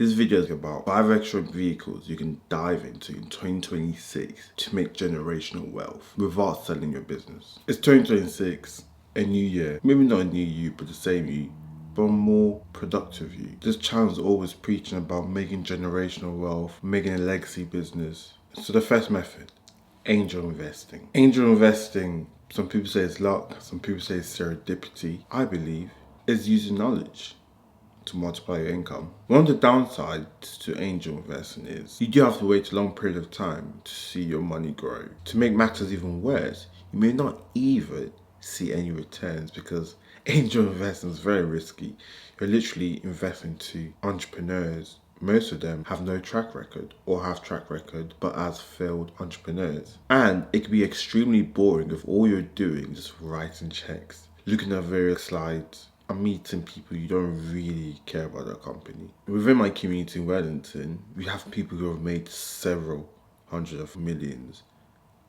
This video is about 5 extra vehicles you can dive into in 2026 to make generational wealth without selling your business. It's 2026, a new year. Maybe not a new you, but the same you, but a more productive you. This channel is always preaching about making generational wealth, making a legacy business. So the first method, angel investing. Angel investing, some people say it's luck, some people say it's serendipity. I believe is using knowledge to multiply your income. One of the downsides to angel investing is you do have to wait a long period of time to see your money grow. To make matters even worse, you may not even see any returns because angel investing is very risky. You're literally investing to entrepreneurs. Most of them have no track record or have track record but as failed entrepreneurs. And it can be extremely boring if all you're doing is writing checks, looking at various slides, and meeting people you don't really care about their company. Within my community in Wellington, we have people who have made several hundreds of millions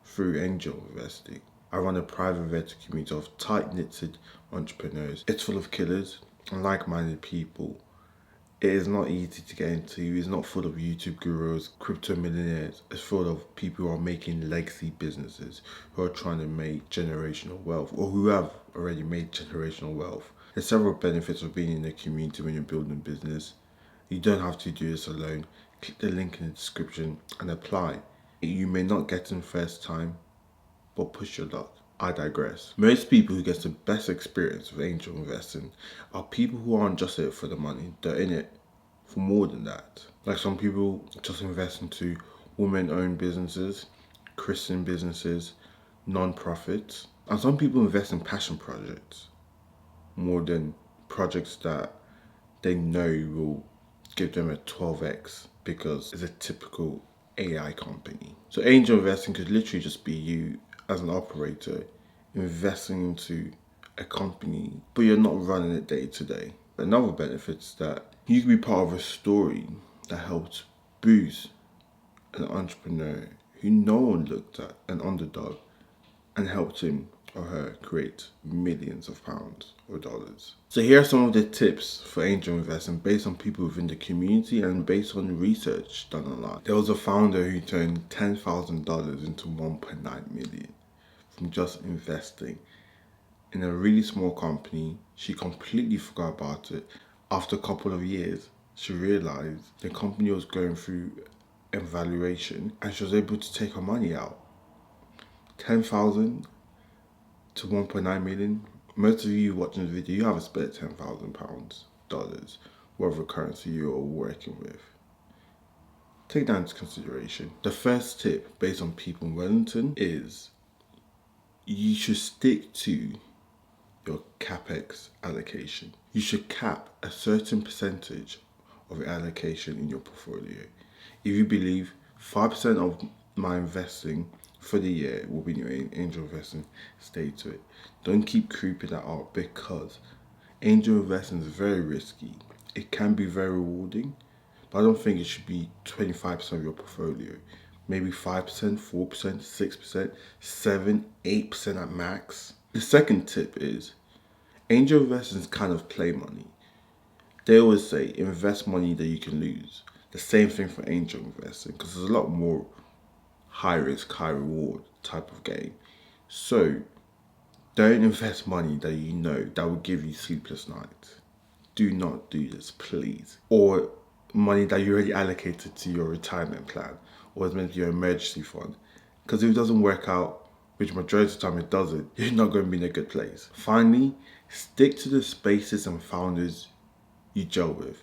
through angel investing. I run a private vetted community of tight-knitted entrepreneurs. It's full of killers and like-minded people. It is not easy to get into. It's not full of YouTube gurus, crypto millionaires. It's full of people who are making legacy businesses, who are trying to make generational wealth, or who have already made generational wealth. There's several benefits of being in a community when you're building a business. You don't have to do this alone. Click the link in the description and apply. You may not get in first time, but push your luck. I digress. Most people who get the best experience with angel investing are people who aren't just in it for the money. They're in it for more than that. Like some people just invest into women-owned businesses, Christian businesses, non-profits, and some people invest in passion projects more than projects that they know will give them a 12x because it's a typical AI company. So angel investing could literally just be you as an operator investing into a company, but you're not running it day to day. Another benefit is that you can be part of a story that helps boost an entrepreneur who no one looked at, an underdog, and helped him or her create millions of pounds or dollars. So here are some of the tips for angel investing based on people within the community and based on research done online. There was a founder who turned $10,000 into 1.9 million from just investing in a really small company. She completely forgot about it. After a couple of years, she realized the company was going through evaluation and she was able to take her money out. 10,000 to 1.9 million. Most of you watching this video, you haven't spent £10,000, dollars, whatever currency you are working with. Take that into consideration. The first tip based on people in Wellington is you should stick to your capex allocation. You should cap a certain percentage of your allocation in your portfolio. If you believe 5% of my investing for the year will be in your angel investing, stay to it. Don't keep creeping that up because angel investing is very risky. It can be very rewarding, but I don't think it should be 25% of your portfolio. Maybe 5%, 4%, 6%, 7%, 8% at max. The second tip is angel investing is kind of play money. They always say invest money that you can lose. The same thing for angel investing because there's a lot more high risk, high reward type of game. So don't invest money that you know that will give you sleepless nights. Do not do this, please. Or money that you already allocated to your retirement plan or is meant to your emergency fund. Because if it doesn't work out, which majority of the time it doesn't, you're not going to be in a good place. Finally, stick to the spaces and founders you gel with.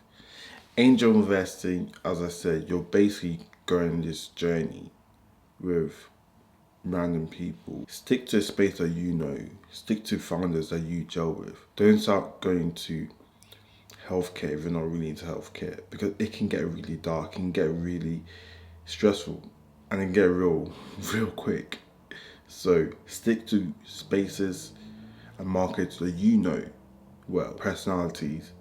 Angel investing, as I said, you're basically going on this journey with random people. Stick to a space that you know. Stick to founders that you gel with. Don't start going to healthcare if you're not really into healthcare because it can get really dark, it can get really stressful, and it can get real quick. So stick to spaces and markets that you know well, personalities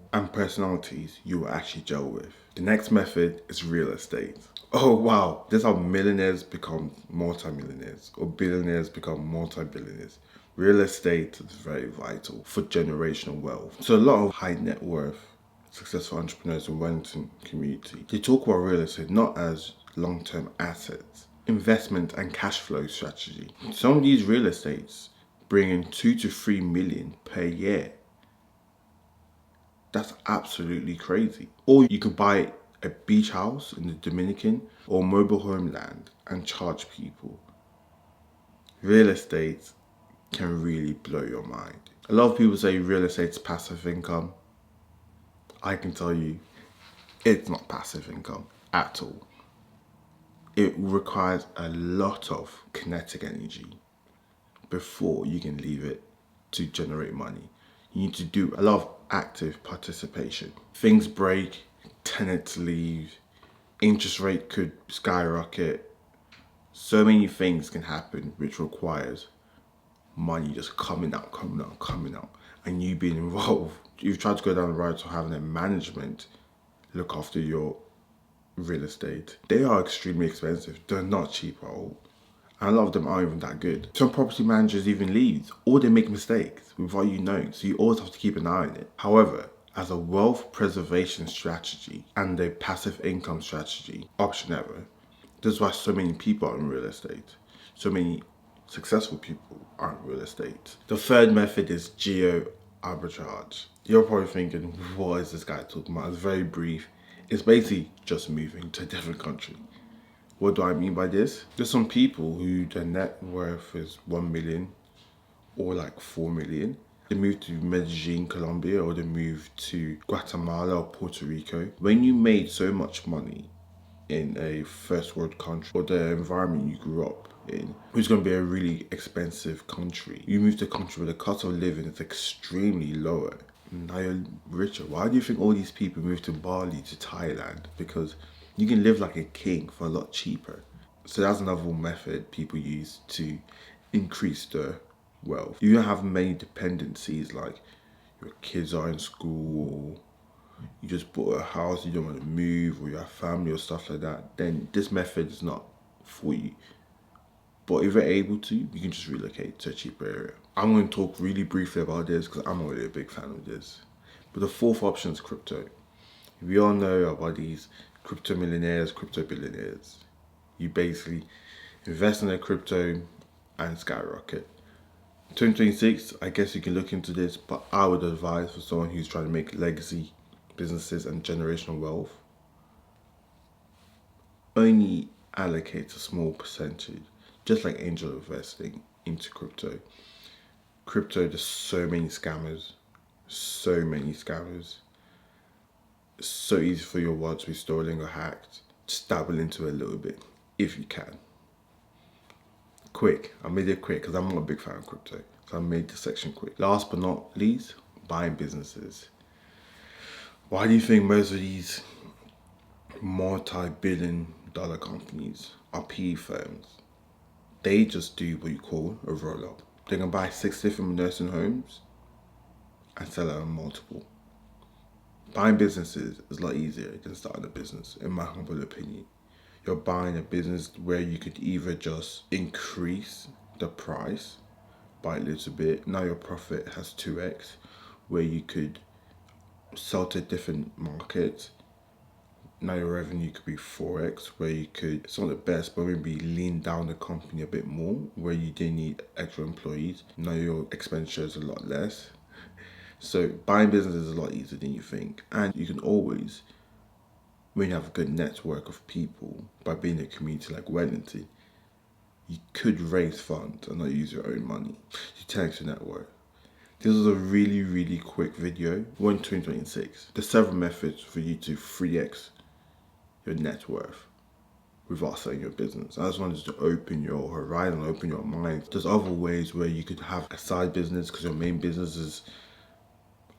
you will actually gel with. The next method is real estate. Oh wow, this is how millionaires become multi-millionaires or billionaires become multi-billionaires. Real estate is very vital for generational wealth. So a lot of high net worth successful entrepreneurs in Wellington community, they talk about real estate not as long-term assets, investment and cash flow strategy. Some of these real estates bring in 2 to 3 million per year. That's absolutely crazy. Or you could buy a beach house in the Dominican or mobile home land and charge people. Real estate can really blow your mind. A lot of people say real estate's passive income. I can tell you, it's not passive income at all. It requires a lot of kinetic energy before you can leave it to generate money. You need to do a lot of active participation. Things break, tenants leave, interest rate could skyrocket. So many things can happen which requires money just coming out, and you being involved. You've tried to go down the road to having a management look after your real estate. They are extremely expensive. They're not cheap at all. And a lot of them aren't even that good. Some property managers even leave, or they make mistakes without you knowing, so you always have to keep an eye on it. However, as a wealth preservation strategy and a passive income strategy, option ever. This is why so many people are in real estate. So many successful people are in real estate. The third method is geo arbitrage. You're probably thinking, what is this guy talking about? It's very brief. It's basically just moving to a different country. What do I mean by this? There's some people who their net worth is 1 million or like 4 million. They move to Medellin, Colombia, or they move to Guatemala or Puerto Rico. When you made so much money in a first world country, or the environment you grew up in, which is going to be a really expensive country, you move to a country where the cost of living is extremely lower. Now you're richer. Why do you think all these people move to Bali, to Thailand? Because you can live like a king for a lot cheaper. So that's another method people use to increase their wealth. You don't have many dependencies like your kids are in school, or you just bought a house, you don't want to move, or you have family or stuff like that, then this method is not for you. But if you're able to, you can just relocate to a cheaper area. I'm going to talk really briefly about this because I'm already a big fan of this. But the fourth option is crypto. We all know about these crypto millionaires, crypto billionaires. You basically invest in their crypto and skyrocket. 2026, I guess you can look into this, but I would advise for someone who's trying to make legacy businesses and generational wealth, only allocate a small percentage, just like angel investing, into crypto. Crypto, there's so many scammers. It's so easy for your wallet to be stolen or hacked. Just dabble into it a little bit, if you can. Quick, I made it quick because I'm not a big fan of crypto. So I made this section quick. Last but not least, buying businesses. Why do you think most of these multi-billion-dollar companies are PE firms? They just do what you call a roll-up. They can buy 6 different nursing homes and sell it on multiple. Buying businesses is a lot easier than starting a business, in my humble opinion. You're buying a business where you could either just increase the price by a little bit. Now your profit has 2x, where you could sell to different markets. Now your revenue could be 4x, where you could, it's not the best, but maybe lean down the company a bit more, where you didn't need extra employees. Now your expenditure is a lot less. So buying business is a lot easier than you think. And you can always, when you have a good network of people, by being a community like Wellington, you could raise funds and not use your own money. You 10x your network. This was a really, really quick video. We're in 2026. There's several methods for you to 3x your net worth without selling your business. I just wanted to open your horizon, open your mind. There's other ways where you could have a side business because your main business is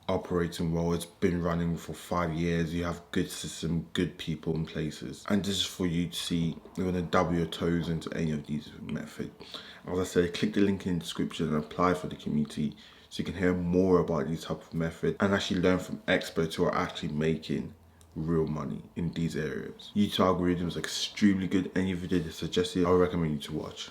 operating well. It's been running for 5 years. You have good system, good people in places. And this is for you to see. You're gonna double your toes into any of these methods. As I said, click the link in the description and apply for the community so you can hear more about these type of methods and actually learn from experts who are actually making real money in these areas. YouTube algorithm is extremely good. Any video that's suggested, I would recommend you to watch.